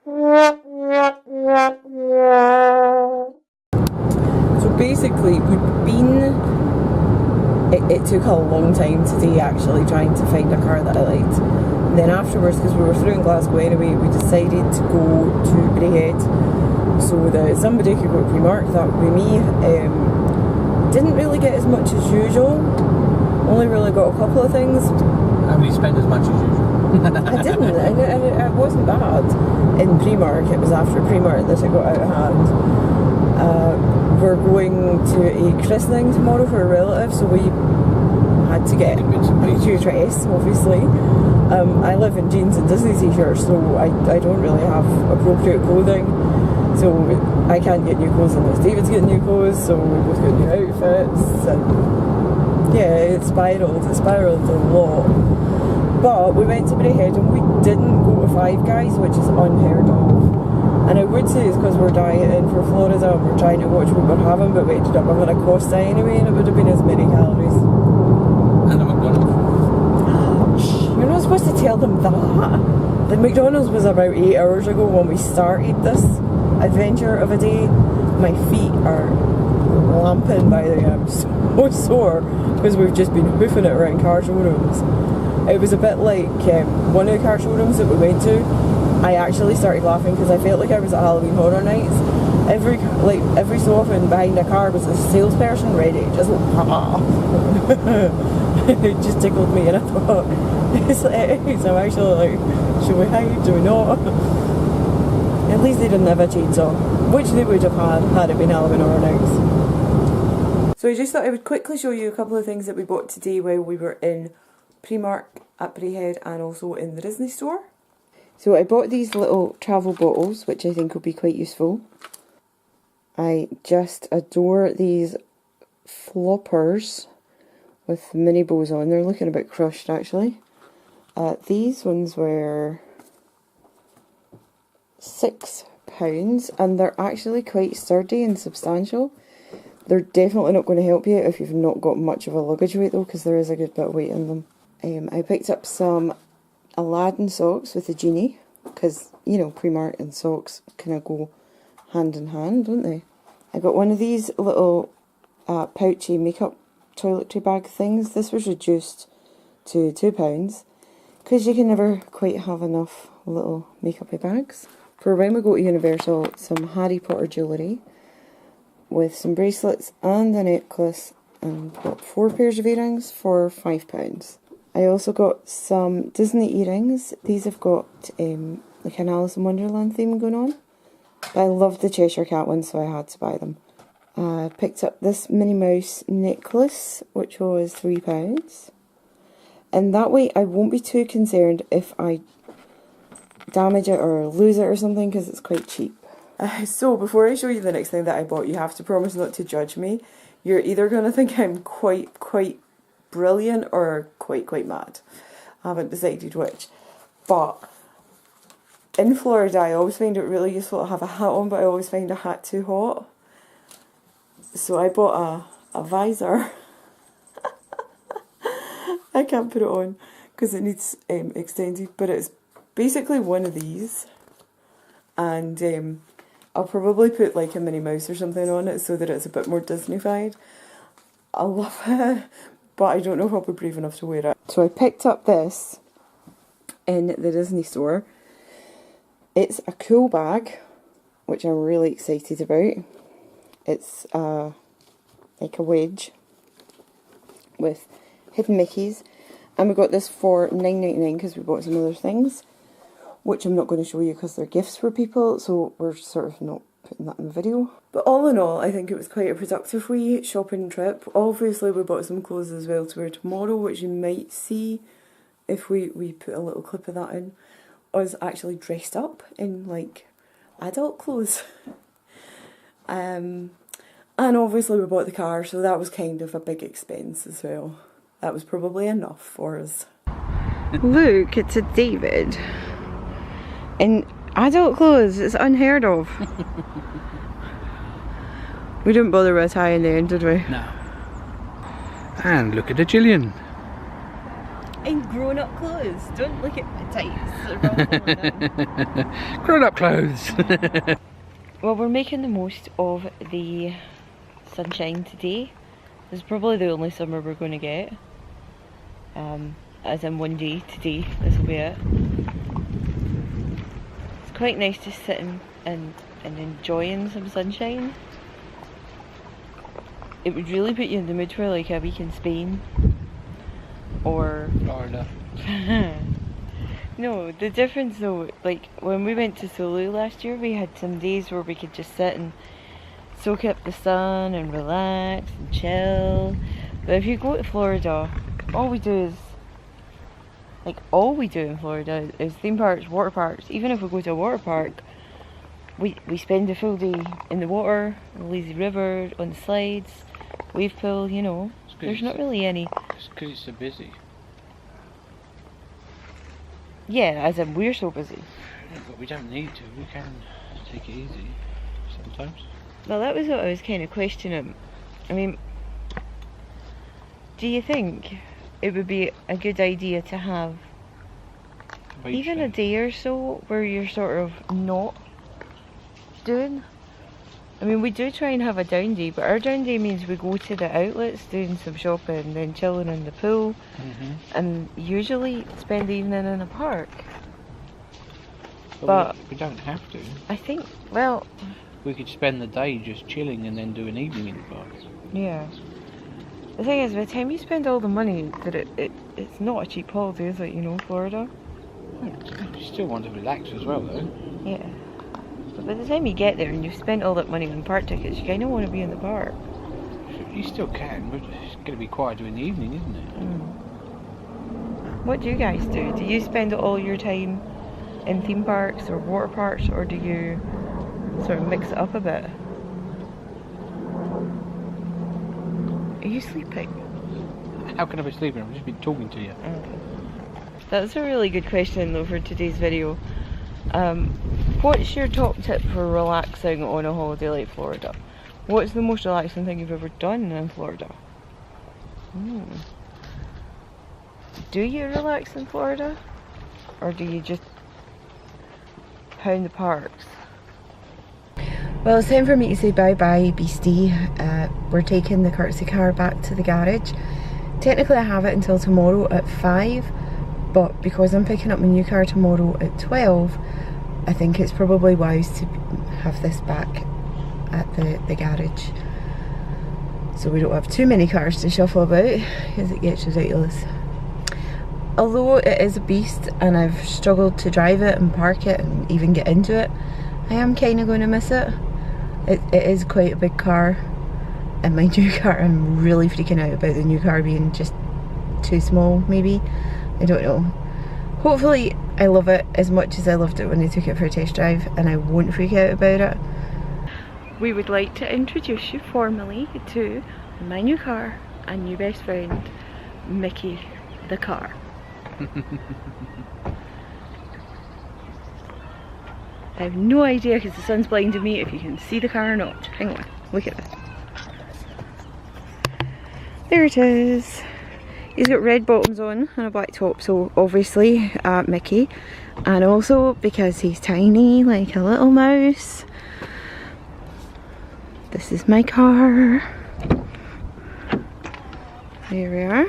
So basically, we've been. It took a long time today actually trying to find a car that I liked. And then afterwards, because we were through in Glasgow anyway, we decided to go to Braehead so that somebody could go to Primark. That would be me. Didn't really get as much as usual. Only really got a couple of things. How many spent as much as usual? I didn't, and it wasn't bad. In Primark, it was after Primark that it got out of hand. We're going to a christening tomorrow for a relative, so we had to get a new dress, obviously. I live in jeans and Disney t-shirts, so I don't really have appropriate clothing, so I can't get new clothes unless David's getting new clothes, so we both got new outfits, and yeah, it spiralled a lot. But we went to Braehead and we didn't go to Five Guys, which is unheard of. And I would say it's because we're dieting for Florida and we're trying to watch what we're having, but we ended up having a Costa anyway, and it would have been as many calories. And a McDonald's. You're not supposed to tell them that. The McDonald's was about 8 hours ago when we started this adventure of a day. My feet are lamping by the way. I'm so sore because we've just been hoofing it around car showrooms. It was a bit like one of the car showrooms that we went to. I actually started laughing because I felt like I was at Halloween Horror Nights. Every so often behind a car was a salesperson ready, just like, it just tickled me, and I thought, so I'm actually like, should we hide, do we not? At least they didn't have a chainsaw, which they would have had it been Halloween Horror Nights. So I just thought I would quickly show you a couple of things that we bought today while we were in Primark at Braehead and also in the Disney store. So I bought these little travel bottles, which I think will be quite useful. I just adore these floppers with mini bows on. They're looking a bit crushed actually. These ones were £6 and they're actually quite sturdy and substantial. They're definitely not going to help you if you've not got much of a luggage weight though, because there is a good bit of weight in them. I picked up some Aladdin socks with a genie, because, you know, Primark and socks kind of go hand in hand, don't they? I got one of these little pouchy makeup toiletry bag things. This was reduced to £2, because you can never quite have enough little makeup bags. For when we go to Universal, some Harry Potter jewellery with some bracelets and a necklace and got 4 pairs of earrings for £5. I also got some Disney earrings. These have got like an Alice in Wonderland theme going on. But I loved the Cheshire Cat ones, so I had to buy them. I picked up this Minnie Mouse necklace, which was £3. And that way I won't be too concerned if I damage it or lose it or something, because it's quite cheap. So before I show you the next thing that I bought, you have to promise not to judge me. You're either going to think I'm quite brilliant or quite mad. I haven't decided which. But in Florida I always find it really useful to have a hat on, but I always find a hat too hot. So I bought a visor. I can't put it on because it needs extended, but it's basically one of these, and I'll probably put like a Minnie Mouse or something on it so that it's a bit more Disney-fied. I love it, but I don't know if I'll be brave enough to wear it. So I picked up this in the Disney store. It's a cool bag, which I'm really excited about. It's like a wedge with hidden Mickeys, and we got this for $9.99 because we bought some other things, which I'm not going to show you because they're gifts for people, so we're sort of not putting that in the video. But all in all, I think it was quite a productive wee shopping trip. Obviously we bought some clothes as well to wear tomorrow, which you might see if we put a little clip of that in, us actually dressed up in like adult clothes. And obviously we bought the car, so that was kind of a big expense as well. That was probably enough for us. Look, it's a David in adult clothes. It's unheard of. We didn't bother with a tie in the end, did we? No. And look at the Gillian. in grown-up clothes. Don't look at my tights. Grown-up clothes. Well, we're making the most of the sunshine today. This is probably the only summer we're going to get. As in one day today, this will be it. It's quite nice just sitting and enjoying some sunshine. It would really put you in the mood for like a week in Spain or Florida. No, the difference though, like when we went to Sulu last year, we had some days where we could just sit and soak up the sun and relax and chill. But if you go to Florida, all we do in Florida is theme parks, water parks. Even if we go to a water park, we spend a full day in the water, the lazy river, on the slides, wave pool, you know. There's not really any. It's because it's so busy. Yeah, as in we're so busy. Yeah, but we don't need to. We can take it easy sometimes. Well, that was what I was kind of questioning. I mean, do you think it would be a good idea to have even a day or so where you're sort of not doing? I mean, we do try and have a down day, but our down day means we go to the outlets, doing some shopping, then chilling in the pool, and usually spend the evening in a park. But we don't have to. I think, well, we could spend the day just chilling and then do an evening in the park. Yeah. The thing is, by the time you spend all the money, that it's not a cheap holiday, is it? You know, Florida. You still want to relax as well, though. Yeah. But by the time you get there and you've spent all that money on park tickets, you kind of want to be in the park. You still can, but it's going to be quieter in the evening, isn't it? What do you guys do? Do you spend all your time in theme parks or water parks, or do you sort of mix it up a bit? Are you sleeping? How can I be sleeping? I've just been talking to you. Okay. That's a really good question though for today's video. What's your top tip for relaxing on a holiday like Florida? What's the most relaxing thing you've ever done in Florida? Do you relax in Florida? Or do you just pound the parks? Well, it's time for me to say bye-bye, Beastie. We're taking the courtesy car back to the garage. Technically I have it until tomorrow at 5, but because I'm picking up my new car tomorrow at 12, I think it's probably wise to have this back at the garage, so we don't have too many cars to shuffle about, because it gets ridiculous. Although it is a beast and I've struggled to drive it and park it and even get into it, I am kind of going to miss it. It is quite a big car, and my new car, I'm really freaking out about the new car being just too small, maybe. I don't know. Hopefully I love it as much as I loved it when I took it for a test drive, and I won't freak out about it. We would like to introduce you formally to my new car and new best friend, Mickey the car. I have no idea because the sun's blinding me if you can see the car or not. Hang on, look at this. There it is. He's got red bottoms on and a black top, so obviously Mickey. And also because he's tiny, like a little mouse. This is my car. There we are.